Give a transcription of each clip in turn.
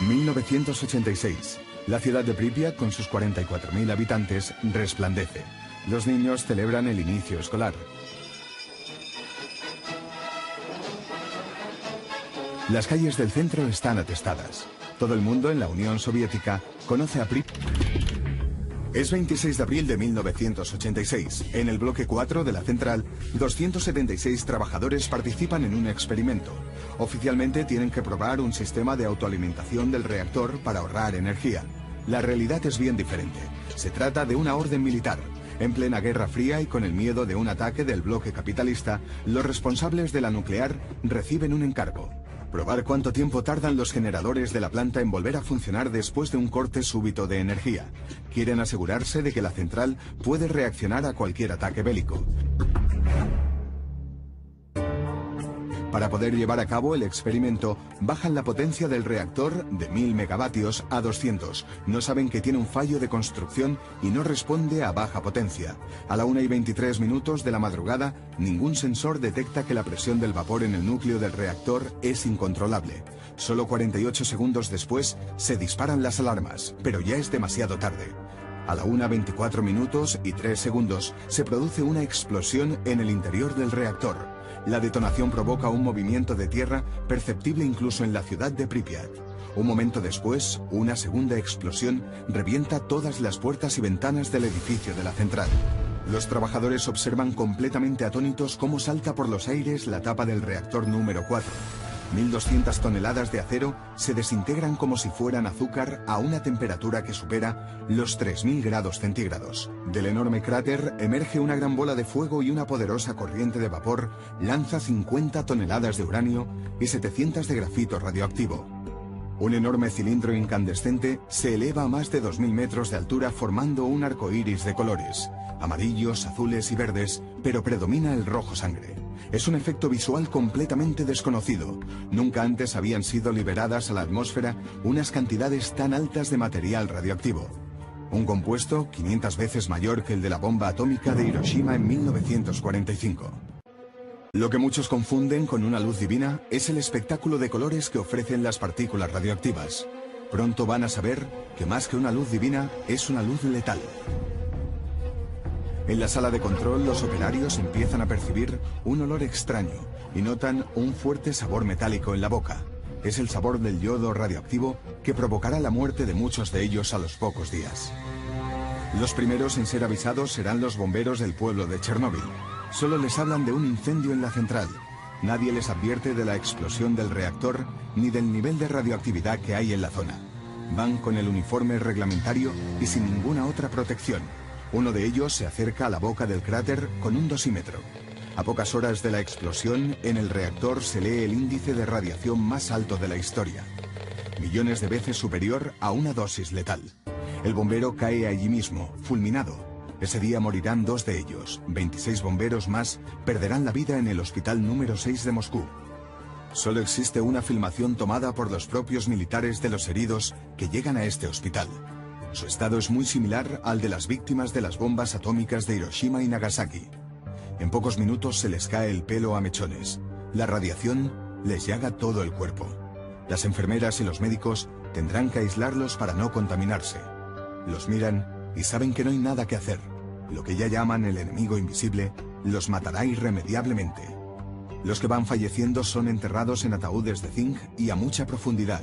1986. La ciudad de Pripyat, con sus 44.000 habitantes, resplandece. Los niños celebran el inicio escolar. Las calles del centro están atestadas. Todo el mundo en la Unión Soviética conoce a Pripyat. Es 26 de abril de 1986. En el bloque 4 de la central, 276 trabajadores participan en un experimento. Oficialmente tienen que probar un sistema de autoalimentación del reactor para ahorrar energía. La realidad es bien diferente. Se trata de una orden militar. En plena Guerra Fría y con el miedo de un ataque del bloque capitalista, los responsables de la nuclear reciben un encargo: probar cuánto tiempo tardan los generadores de la planta en volver a funcionar después de un corte súbito de energía. Quieren asegurarse de que la central puede reaccionar a cualquier ataque bélico. Para poder llevar a cabo el experimento, bajan la potencia del reactor de 1000 megavatios a 200. No saben que tiene un fallo de construcción y no responde a baja potencia. A la 1:23 de la madrugada, ningún sensor detecta que la presión del vapor en el núcleo del reactor es incontrolable. Solo 48 segundos después, se disparan las alarmas, pero ya es demasiado tarde. A la 1:24:03, se produce una explosión en el interior del reactor. La detonación provoca un movimiento de tierra perceptible incluso en la ciudad de Pripyat. Un momento después, una segunda explosión revienta todas las puertas y ventanas del edificio de la central. Los trabajadores observan completamente atónitos cómo salta por los aires la tapa del reactor número 4. 1.200 toneladas de acero se desintegran como si fueran azúcar a una temperatura que supera los 3.000 grados centígrados. Del enorme cráter emerge una gran bola de fuego y una poderosa corriente de vapor lanza 50 toneladas de uranio y 700 de grafito radioactivo. Un enorme cilindro incandescente se eleva a más de 2.000 metros de altura formando un arco iris de colores, amarillos, azules y verdes, pero predomina el rojo sangre. Es un efecto visual completamente desconocido. Nunca antes habían sido liberadas a la atmósfera unas cantidades tan altas de material radioactivo. Un compuesto 500 veces mayor que el de la bomba atómica de Hiroshima en 1945. Lo que muchos confunden con una luz divina es el espectáculo de colores que ofrecen las partículas radioactivas. Pronto van a saber que más que una luz divina es una luz letal. En la sala de control, los operarios empiezan a percibir un olor extraño y notan un fuerte sabor metálico en la boca. Es el sabor del yodo radioactivo que provocará la muerte de muchos de ellos a los pocos días. Los primeros en ser avisados serán los bomberos del pueblo de Chernóbil. Solo les hablan de un incendio en la central. Nadie les advierte de la explosión del reactor ni del nivel de radioactividad que hay en la zona. Van con el uniforme reglamentario y sin ninguna otra protección. Uno de ellos se acerca a la boca del cráter con un dosímetro. A pocas horas de la explosión, en el reactor se lee el índice de radiación más alto de la historia. Millones de veces superior a una dosis letal. El bombero cae allí mismo, fulminado. Ese día morirán 2 de ellos. 26 bomberos más perderán la vida en el hospital número 6 de Moscú. Solo existe una filmación tomada por los propios militares de los heridos que llegan a este hospital. Su estado es muy similar al de las víctimas de las bombas atómicas de Hiroshima y Nagasaki. En pocos minutos se les cae el pelo a mechones. La radiación les llaga todo el cuerpo. Las enfermeras y los médicos tendrán que aislarlos para no contaminarse. Los miran y saben que no hay nada que hacer. Lo que ya llaman el enemigo invisible los matará irremediablemente. Los que van falleciendo son enterrados en ataúdes de zinc y a mucha profundidad.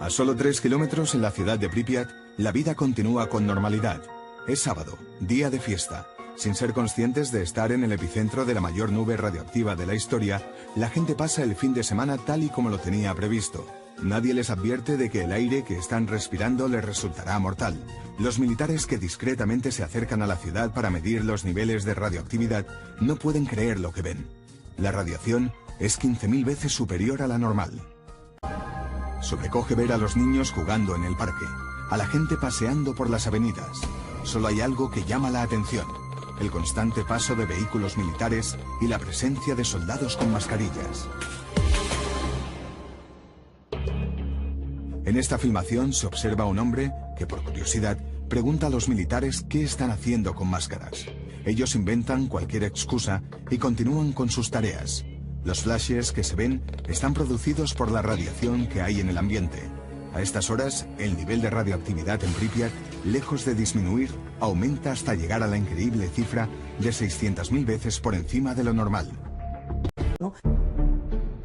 A solo 3 kilómetros en la ciudad de Pripyat, la vida continúa con normalidad. Es sábado, día de fiesta. Sin ser conscientes de estar en el epicentro de la mayor nube radioactiva de la historia, la gente pasa el fin de semana tal y como lo tenía previsto. Nadie les advierte de que el aire que están respirando les resultará mortal. Los militares que discretamente se acercan a la ciudad para medir los niveles de radioactividad no pueden creer lo que ven. La radiación es 15.000 veces superior a la normal. Sobrecoge ver a los niños jugando en el parque, a la gente paseando por las avenidas. Solo hay algo que llama la atención: el constante paso de vehículos militares y la presencia de soldados con mascarillas. En esta filmación se observa a un hombre que, por curiosidad, pregunta a los militares qué están haciendo con máscaras. Ellos inventan cualquier excusa y continúan con sus tareas. Los flashes que se ven están producidos por la radiación que hay en el ambiente. A estas horas, el nivel de radioactividad en Pripyat, lejos de disminuir, aumenta hasta llegar a la increíble cifra de 600.000 veces por encima de lo normal.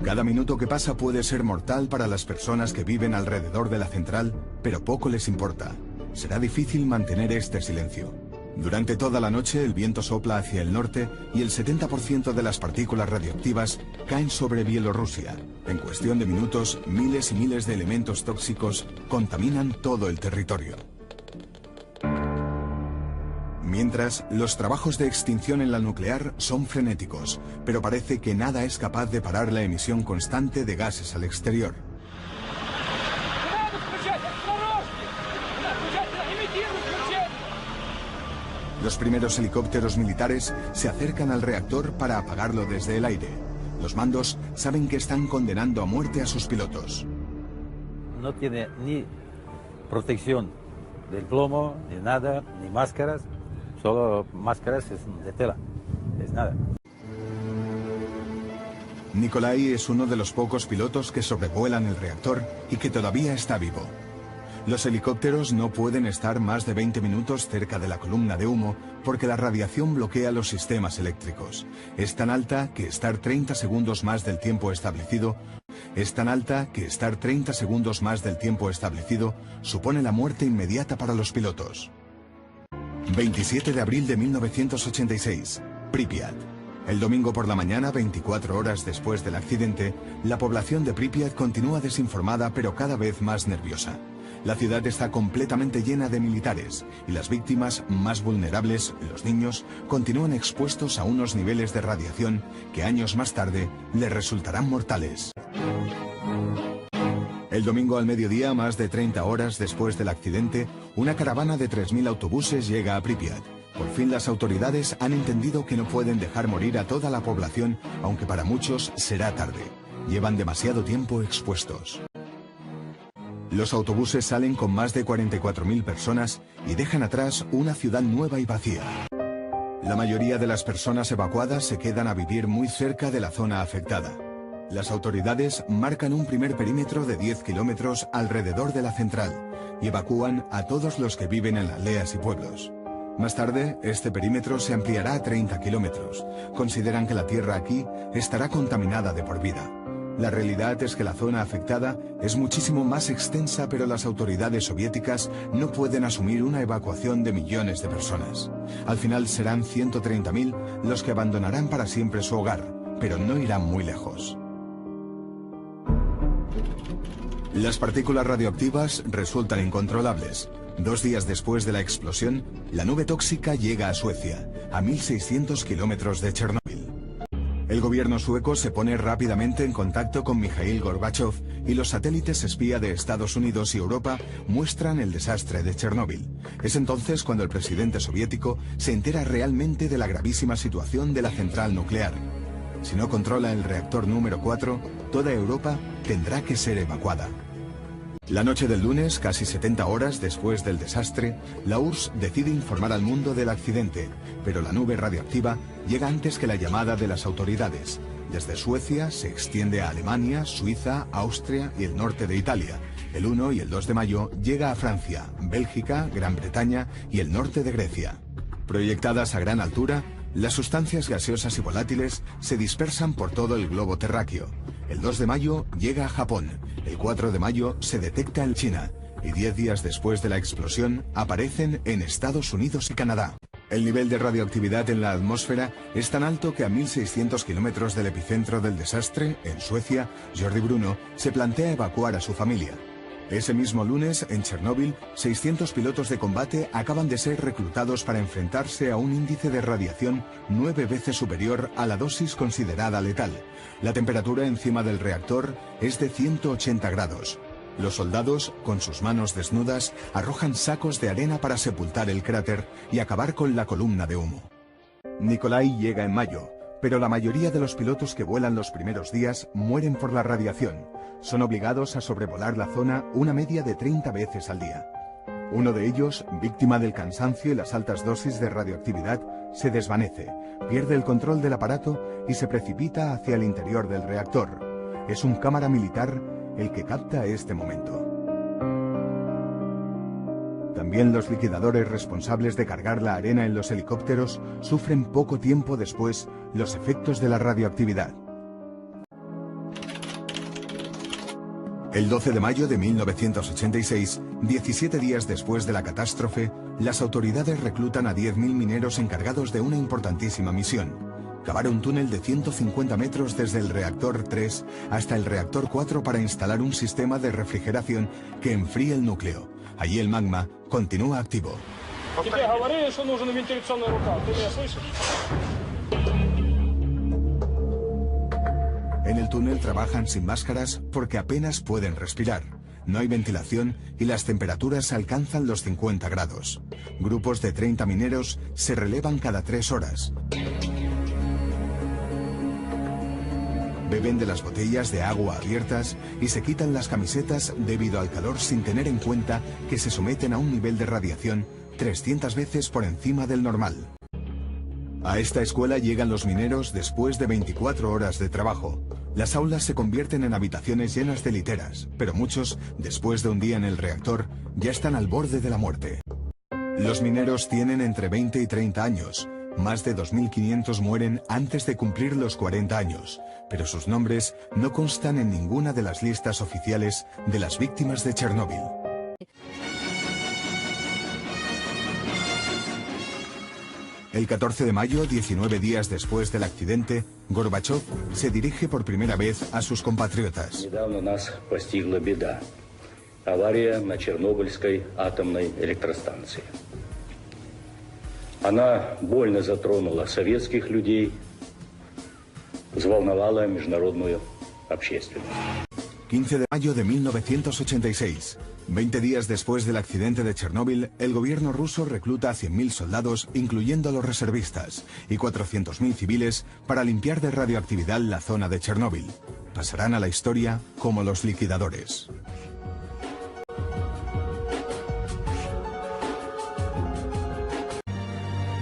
Cada minuto que pasa puede ser mortal para las personas que viven alrededor de la central, pero poco les importa. Será difícil mantener este silencio. Durante toda la noche el viento sopla hacia el norte y el 70% de las partículas radioactivas caen sobre Bielorrusia. En cuestión de minutos, miles y miles de elementos tóxicos contaminan todo el territorio. Mientras, los trabajos de extinción en la nuclear son frenéticos, pero parece que nada es capaz de parar la emisión constante de gases al exterior. Los primeros helicópteros militares se acercan al reactor para apagarlo desde el aire. Los mandos saben que están condenando a muerte a sus pilotos. No tiene ni protección del plomo, ni nada, ni máscaras. Solo máscaras de tela, es nada. Nikolai es uno de los pocos pilotos que sobrevuelan el reactor y que todavía está vivo. Los helicópteros no pueden estar más de 20 minutos cerca de la columna de humo porque la radiación bloquea los sistemas eléctricos. Es tan alta que estar 30 segundos más del tiempo establecido supone la muerte inmediata para los pilotos. 27 de abril de 1986, Pripyat. El domingo por la mañana, 24 horas después del accidente, la población de Pripyat continúa desinformada pero cada vez más nerviosa. La ciudad está completamente llena de militares y las víctimas más vulnerables, los niños, continúan expuestos a unos niveles de radiación que años más tarde les resultarán mortales. El domingo al mediodía, más de 30 horas después del accidente, una caravana de 3.000 autobuses llega a Pripyat. Por fin las autoridades han entendido que no pueden dejar morir a toda la población, aunque para muchos será tarde. Llevan demasiado tiempo expuestos. Los autobuses salen con más de 44.000 personas y dejan atrás una ciudad nueva y vacía. La mayoría de las personas evacuadas se quedan a vivir muy cerca de la zona afectada. Las autoridades marcan un primer perímetro de 10 kilómetros alrededor de la central y evacúan a todos los que viven en aldeas y pueblos. Más tarde, este perímetro se ampliará a 30 kilómetros. Consideran que la tierra aquí estará contaminada de por vida. La realidad es que la zona afectada es muchísimo más extensa, pero las autoridades soviéticas no pueden asumir una evacuación de millones de personas. Al final serán 130.000 los que abandonarán para siempre su hogar, pero no irán muy lejos. Las partículas radioactivas resultan incontrolables. 2 días después de la explosión, la nube tóxica llega a Suecia, a 1.600 kilómetros de Chernóbil. El gobierno sueco se pone rápidamente en contacto con Mikhail Gorbachev y los satélites espía de Estados Unidos y Europa muestran el desastre de Chernóbil. Es entonces cuando el presidente soviético se entera realmente de la gravísima situación de la central nuclear. Si no controla el reactor número 4, toda Europa tendrá que ser evacuada. La noche del lunes, casi 70 horas después del desastre, la URSS decide informar al mundo del accidente, pero la nube radioactiva llega antes que la llamada de las autoridades. Desde Suecia se extiende a Alemania, Suiza, Austria y el norte de Italia. El 1 y el 2 de mayo llega a Francia, Bélgica, Gran Bretaña y el norte de Grecia. Proyectadas a gran altura, las sustancias gaseosas y volátiles se dispersan por todo el globo terráqueo. El 2 de mayo llega a Japón, el 4 de mayo se detecta en China y 10 días después de la explosión aparecen en Estados Unidos y Canadá. El nivel de radioactividad en la atmósfera es tan alto que a 1.600 kilómetros del epicentro del desastre, en Suecia, Jordi Bruno se plantea evacuar a su familia. Ese mismo lunes, en Chernóbil, 600 pilotos de combate acaban de ser reclutados para enfrentarse a un índice de radiación 9 veces superior a la dosis considerada letal. La temperatura encima del reactor es de 180 grados. Los soldados, con sus manos desnudas, arrojan sacos de arena para sepultar el cráter y acabar con la columna de humo. Nikolai llega en mayo, pero la mayoría de los pilotos que vuelan los primeros días mueren por la radiación. Son obligados a sobrevolar la zona una media de 30 veces al día. Uno de ellos, víctima del cansancio y las altas dosis de radioactividad, se desvanece, pierde el control del aparato y se precipita hacia el interior del reactor. Es un cámara militar el que capta este momento. También los liquidadores responsables de cargar la arena en los helicópteros sufren poco tiempo después los efectos de la radioactividad. El 12 de mayo de 1986, 17 días después de la catástrofe, las autoridades reclutan a 10.000 mineros encargados de una importantísima misión: cavar un túnel de 150 metros desde el reactor 3 hasta el reactor 4 para instalar un sistema de refrigeración que enfríe el núcleo. Allí el magma continúa activo. En el túnel trabajan sin máscaras porque apenas pueden respirar. No hay ventilación y las temperaturas alcanzan los 50 grados. Grupos de 30 mineros se relevan cada 3 horas. Beben de las botellas de agua abiertas y se quitan las camisetas debido al calor sin tener en cuenta que se someten a un nivel de radiación 300 veces por encima del normal. A esta escuela llegan los mineros después de 24 horas de trabajo. Las aulas se convierten en habitaciones llenas de literas, pero muchos, después de un día en el reactor, ya están al borde de la muerte. Los mineros tienen entre 20 y 30 años. Más de 2.500 mueren antes de cumplir los 40 años, pero sus nombres no constan en ninguna de las listas oficiales de las víctimas de Chernóbil. El 14 de mayo, 19 días después del accidente, Gorbachov se dirige por primera vez a sus compatriotas. Недавно нас постигла беда. Авария на Чернобыльской атомной электростанции. Она больно затронула советских людей, взволновала международную общественность. 15 de mayo de 1986. 20 días después del accidente de Chernóbil, el gobierno ruso recluta a 100.000 soldados, incluyendo a los reservistas, y 400.000 civiles para limpiar de radioactividad la zona de Chernóbil. Pasarán a la historia como los liquidadores.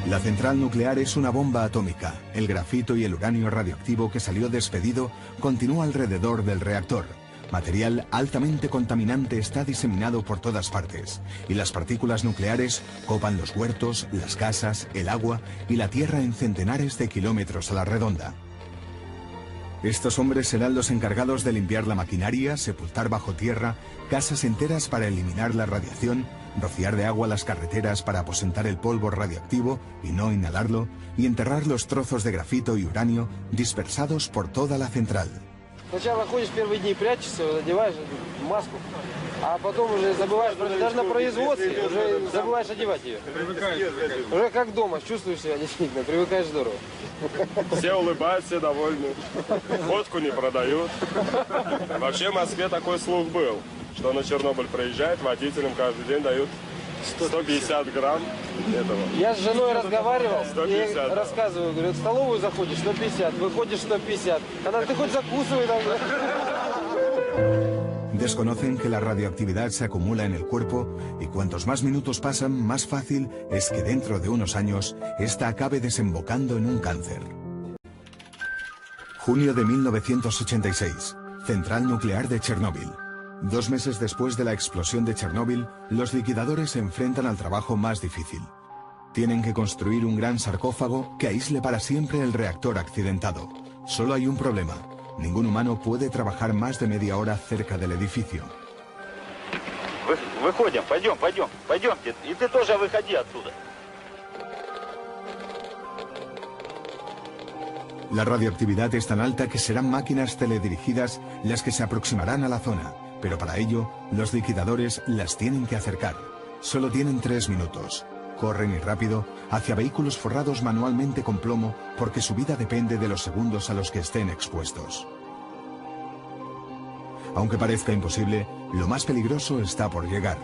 La central nuclear es una bomba atómica. El grafito y el uranio radioactivo que salió despedido continúa alrededor del reactor. Material altamente contaminante está diseminado por todas partes, y las partículas nucleares copan los huertos, las casas, el agua y la tierra en centenares de kilómetros a la redonda. Estos hombres serán los encargados de limpiar la maquinaria, sepultar bajo tierra casas enteras para eliminar la radiación, rociar de agua las carreteras para aposentar el polvo radioactivo y no inhalarlo, y enterrar los trozos de grafito y uranio dispersados por toda la central. Сначала ходишь первые дни, прячешься, надеваешь маску, а потом уже забываешь, даже на производстве уже забываешь одевать ее. Уже как дома, чувствуешь себя действительно, привыкаешь здорово. Все улыбаются, все довольны. Водку не продают. Вообще в Москве такой слух был, что на Чернобыль проезжает, водителям каждый день дают 150 грамм этого. Я с женой разговаривал, 150, и рассказываю, говорю, в столовую заходишь 150, выходишь 150. Она, ты хоть закусывай там. Desconocen que la radioactividad se acumula en el cuerpo y cuantos más minutos pasan, más fácil es que dentro de unos años esta acabe desembocando en un cáncer. Junio de 1986. Central nuclear de Chernóbil. 2 meses después de la explosión de Chernóbil, los liquidadores se enfrentan al trabajo más difícil. Tienen que construir un gran sarcófago que aísle para siempre el reactor accidentado. Solo hay un problema. Ningún humano puede trabajar más de media hora cerca del edificio. Выходим, пойдемте, и ты тоже выходи оттуда. La radioactividad es tan alta que serán máquinas teledirigidas las que se aproximarán a la zona, pero para ello los liquidadores las tienen que acercar. Solo tienen 3 minutos. Corren y rápido hacia vehículos forrados manualmente con plomo porque su vida depende de los segundos a los que estén expuestos. Aunque parezca imposible, lo más peligroso está por llegar.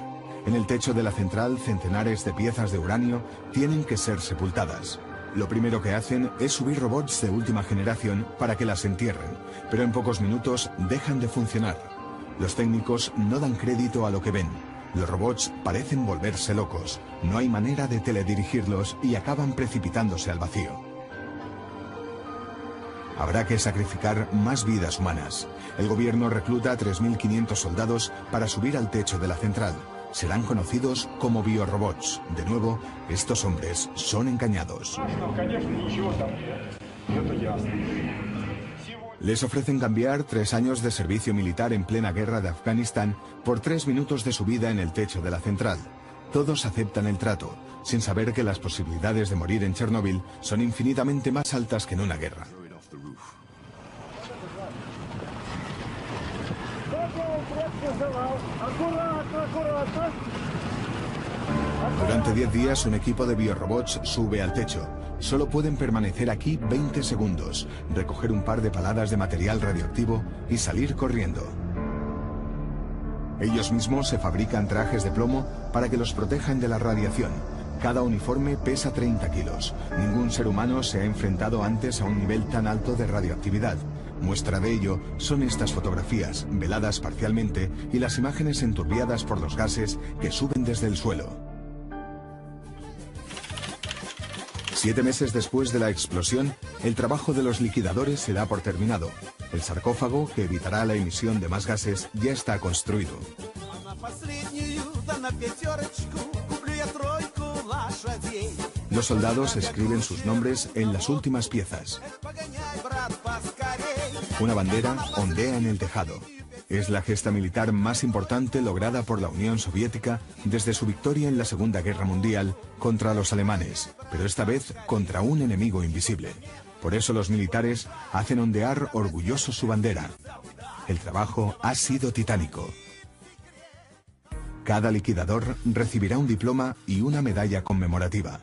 En el techo de la central, centenares de piezas de uranio tienen que ser sepultadas. Lo primero que hacen es subir robots de última generación para que las entierren, pero en pocos minutos dejan de funcionar. Los técnicos no dan crédito a lo que ven. Los robots parecen volverse locos, no hay manera de teledirigirlos y acaban precipitándose al vacío. Habrá que sacrificar más vidas humanas. El gobierno recluta a 3.500 soldados para subir al techo de la central. Serán conocidos como biorobots. De nuevo, estos hombres son engañados. Les ofrecen cambiar 3 años de servicio militar en plena guerra de Afganistán por 3 minutos de subida en el techo de la central. Todos aceptan el trato, sin saber que las posibilidades de morir en Chernóbil son infinitamente más altas que en una guerra. Durante 10 días un equipo de biorobots sube al techo. Solo pueden permanecer aquí 20 segundos, recoger un par de paladas de material radioactivo y salir corriendo. Ellos mismos se fabrican trajes de plomo para que los protejan de la radiación. Cada uniforme pesa 30 kilos. Ningún ser humano se ha enfrentado antes a un nivel tan alto de radioactividad. Muestra de ello son estas fotografías, veladas parcialmente, y las imágenes enturbiadas por los gases que suben desde el suelo. 7 meses después de la explosión, el trabajo de los liquidadores se da por terminado. El sarcófago, que evitará la emisión de más gases, ya está construido. Los soldados escriben sus nombres en las últimas piezas. Una bandera ondea en el tejado. Es la gesta militar más importante lograda por la Unión Soviética desde su victoria en la Segunda Guerra Mundial contra los alemanes, pero esta vez contra un enemigo invisible. Por eso los militares hacen ondear orgullosos su bandera. El trabajo ha sido titánico. Cada liquidador recibirá un diploma y una medalla conmemorativa.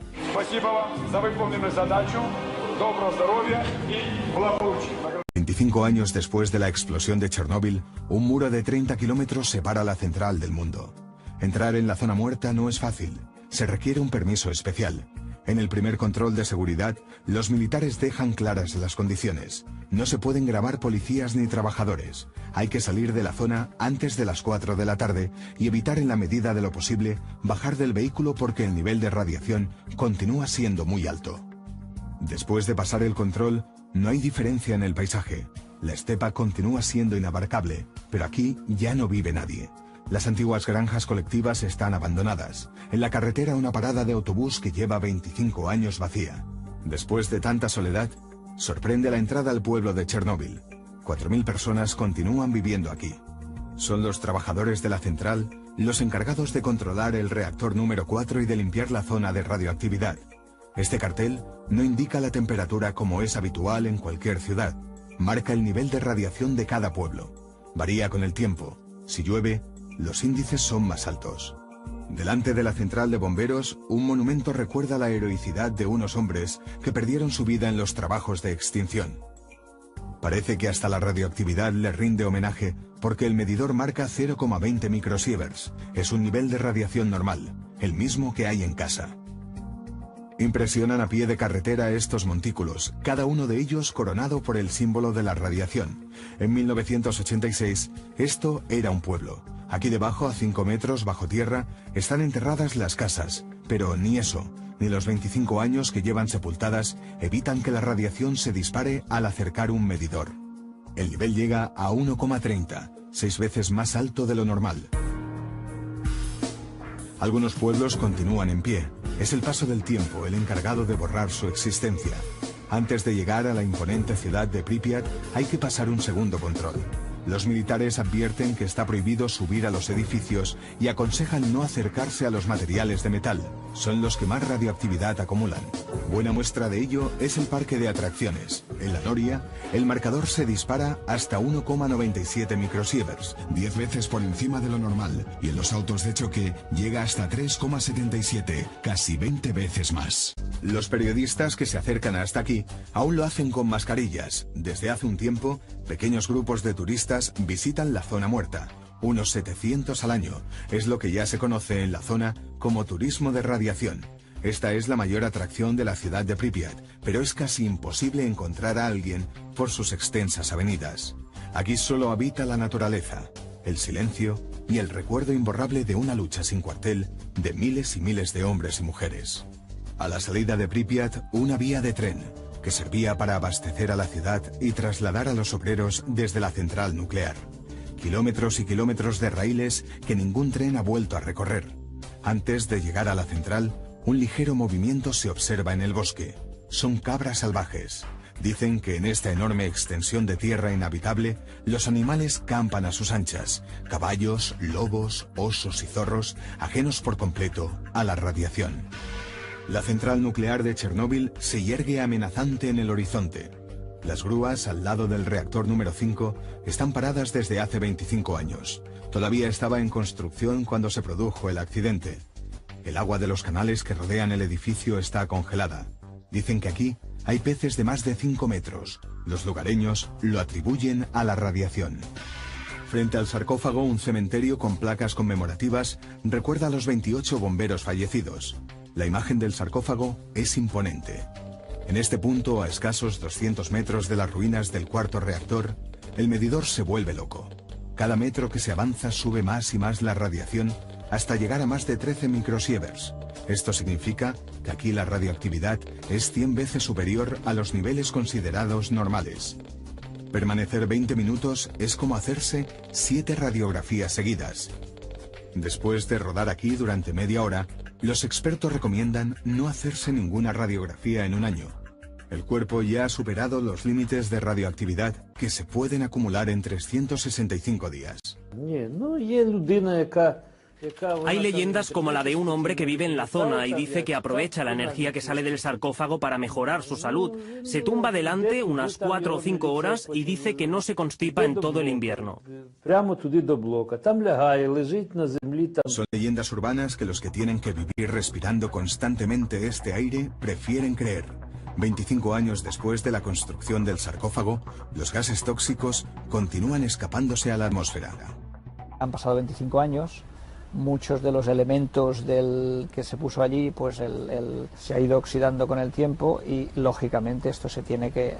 25 años después de la explosión de Chernóbil, un muro de 30 kilómetros separa la central del mundo. Entrar en la zona muerta no es fácil. Se requiere un permiso especial. En el primer control de seguridad, los militares dejan claras las condiciones. No se pueden grabar policías ni trabajadores. Hay que salir de la zona antes de las 4 de la tarde y evitar en la medida de lo posible bajar del vehículo porque el nivel de radiación continúa siendo muy alto. Después de pasar el control, no hay diferencia en el paisaje. La estepa continúa siendo inabarcable, pero aquí ya no vive nadie. Las antiguas granjas colectivas están abandonadas. En la carretera una parada de autobús que lleva 25 años vacía. Después de tanta soledad, sorprende la entrada al pueblo de Chernóbil. 4.000 personas continúan viviendo aquí. Son los trabajadores de la central los encargados de controlar el reactor número 4 y de limpiar la zona de radioactividad. Este cartel no indica la temperatura como es habitual en cualquier ciudad. Marca el nivel de radiación de cada pueblo. Varía con el tiempo. Si llueve, los índices son más altos. Delante de la central de bomberos, un monumento recuerda la heroicidad de unos hombres que perdieron su vida en los trabajos de extinción. Parece que hasta la radioactividad le rinde homenaje porque el medidor marca 0,20 microsieverts. Es un nivel de radiación normal, el mismo que hay en casa. Impresionan a pie de carretera estos montículos, cada uno de ellos coronado por el símbolo de la radiación. En 1986, esto era un pueblo. Aquí debajo, a 5 metros bajo tierra, están enterradas las casas, pero ni eso, ni los 25 años que llevan sepultadas evitan que la radiación se dispare al acercar un medidor. El nivel llega a 1,30, 6 veces más alto de lo normal. Algunos pueblos continúan en pie. Es el paso del tiempo el encargado de borrar su existencia. Antes de llegar a la imponente ciudad de Pripyat, hay que pasar un segundo control. Los militares advierten que está prohibido subir a los edificios y aconsejan no acercarse a los materiales de metal. Son los que más radioactividad acumulan. Buena muestra de ello es el parque de atracciones. En la Noria, el marcador se dispara hasta 1,97 microsieverts, 10 veces por encima de lo normal, y en los autos de choque llega hasta 3,77, casi 20 veces más. Los periodistas que se acercan hasta aquí aún lo hacen con mascarillas. Desde hace un tiempo, pequeños grupos de turistas visitan la zona muerta. Unos 700 al año. Es lo que ya se conoce en la zona como turismo de radiación. Esta es la mayor atracción de la ciudad de Pripyat, pero es casi imposible encontrar a alguien por sus extensas avenidas. Aquí solo habita la naturaleza, el silencio y el recuerdo imborrable de una lucha sin cuartel de miles y miles de hombres y mujeres. A la salida de Pripyat, una vía de tren. que servía para abastecer a la ciudad y trasladar a los obreros desde la central nuclear. Kilómetros y kilómetros de raíles que ningún tren ha vuelto a recorrer. Antes de llegar a la central, un ligero movimiento se observa en el bosque. Son cabras salvajes. Dicen que en esta enorme extensión de tierra inhabitable, los animales campan a sus anchas. Caballos, lobos, osos y zorros, ajenos por completo a la radiación. La central nuclear de Chernóbil se yergue amenazante en el horizonte. Las grúas al lado del reactor número 5 están paradas desde hace 25 años. Todavía estaba en construcción cuando se produjo el accidente. El agua de los canales que rodean el edificio está congelada. Dicen que aquí hay peces de más de 5 metros. Los lugareños lo atribuyen a la radiación. Frente al sarcófago, un cementerio con placas conmemorativas recuerda a los 28 bomberos fallecidos. La imagen del sarcófago es imponente. En este punto, a escasos 200 metros de las ruinas del cuarto reactor, el medidor se vuelve loco. Cada metro que se avanza sube más y más la radiación hasta llegar a más de 13 microsieverts. Esto significa que aquí la radioactividad es 100 veces superior a los niveles considerados normales. Permanecer 20 minutos es como hacerse 7 radiografías seguidas. Después de rodar aquí durante media hora, los expertos recomiendan no hacerse ninguna radiografía en un año. El cuerpo ya ha superado los límites de radioactividad que se pueden acumular en 365 días. Hay leyendas como la de un hombre que vive en la zona y dice que aprovecha la energía que sale del sarcófago para mejorar su salud. Se tumba delante unas 4 o 5 horas y dice que no se constipa en todo el invierno. Son leyendas urbanas que los que tienen que vivir respirando constantemente este aire prefieren creer. 25 años después de la construcción del sarcófago, los gases tóxicos continúan escapándose a la atmósfera. Han pasado 25 años. Muchos de los elementos que se puso allí pues se ha ido oxidando con el tiempo y lógicamente esto se tiene que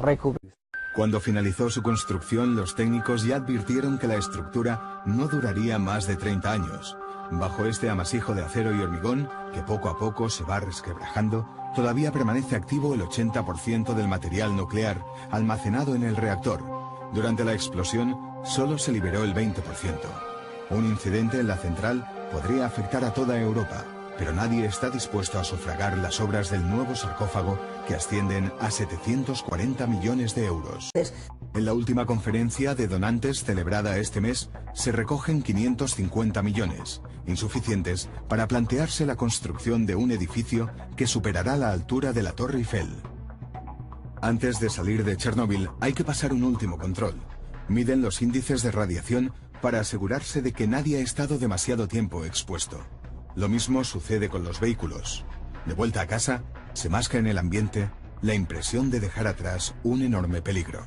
recubrir. Cuando finalizó su construcción, los técnicos ya advirtieron que la estructura no duraría más de 30 años. Bajo este amasijo de acero y hormigón, que poco a poco se va resquebrajando, todavía permanece activo el 80% del material nuclear almacenado en el reactor. Durante la explosión, solo se liberó el 20%. Un incidente en la central podría afectar a toda Europa, pero nadie está dispuesto a sufragar las obras del nuevo sarcófago que ascienden a 740 millones de euros. En la última conferencia de donantes celebrada este mes, se recogen 550 millones, insuficientes para plantearse la construcción de un edificio que superará la altura de la Torre Eiffel. Antes de salir de Chernóbil hay que pasar un último control. Miden los índices de radiación para asegurarse de que nadie ha estado demasiado tiempo expuesto. Lo mismo sucede con los vehículos. De vuelta a casa, se masca en el ambiente la impresión de dejar atrás un enorme peligro.